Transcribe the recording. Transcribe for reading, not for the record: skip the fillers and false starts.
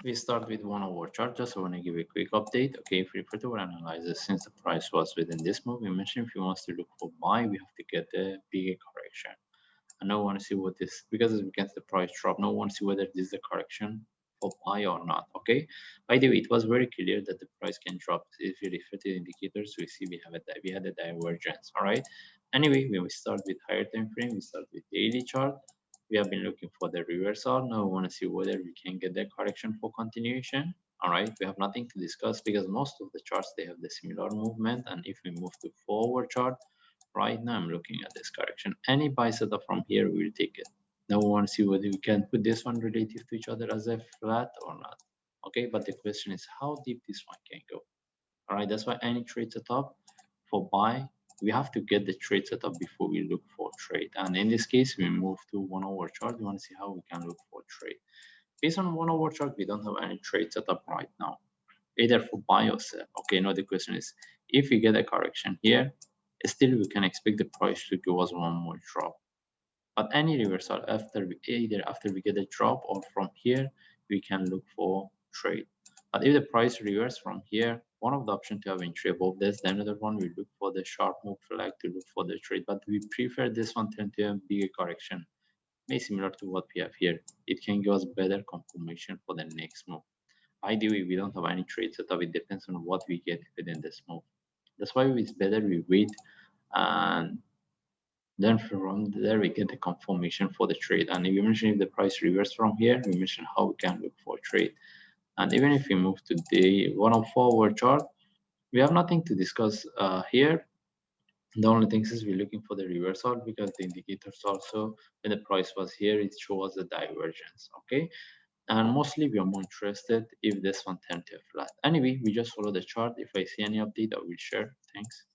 We start with 1 hour chart. Just want to give a quick update. Okay, if we further analyze this, since the price was within this move, we mentioned if you want to look for buy, we have to get the bigger correction. And now want to see what this, because it's against the price drop. Now want to see whether this is the correction for buy or not. Okay. By the way, it was very clear that the price can drop. If you refer to the indicators, we see we had a divergence. All right. Anyway, when we start with higher time frame, we start with daily chart. We have been looking for the reversal. Now we want to see whether we can get the correction for continuation. All right. We have nothing to discuss because most of the charts they have the similar movement. And if we move to forward chart, right now I'm looking at this correction. Any buy setup from here, we will take it. Now we want to see whether we can put this one relative to each other as a flat or not. Okay, but the question is how deep this one can go. All right, that's why any trade setup for buy, we have to get the trade setup before we look for trade. And in this case, we move to 1 hour chart. We want to see how we can look for trade. Based on 1 hour chart, we don't have any trade setup right now, either for buy or sell. Okay, now the question is, if we get a correction here, still we can expect the price to give us one more drop. But any reversal after either after we get a drop or from here, we can look for trade. But if the price reverse from here, one of the options to have entry above this, the another one we look for the sharp move flag to look for the trade. But we prefer this one tend to have bigger correction, may similar to what we have here. It can give us better confirmation for the next move. Ideally, we don't have any trade setup. It depends on what we get within this move. That's why it's better we wait, and then from there we get the confirmation for the trade. And if you mention if the price reverse from here, we mention how we can look for trade. And even if we move to the 104 chart, we have nothing to discuss here. The only thing is we're looking for the reversal because the indicators also when the price was here, it shows the divergence. Okay, and mostly we are more interested if this one turned to flat. Anyway, we just follow the chart. If I see any update, I will share. Thanks.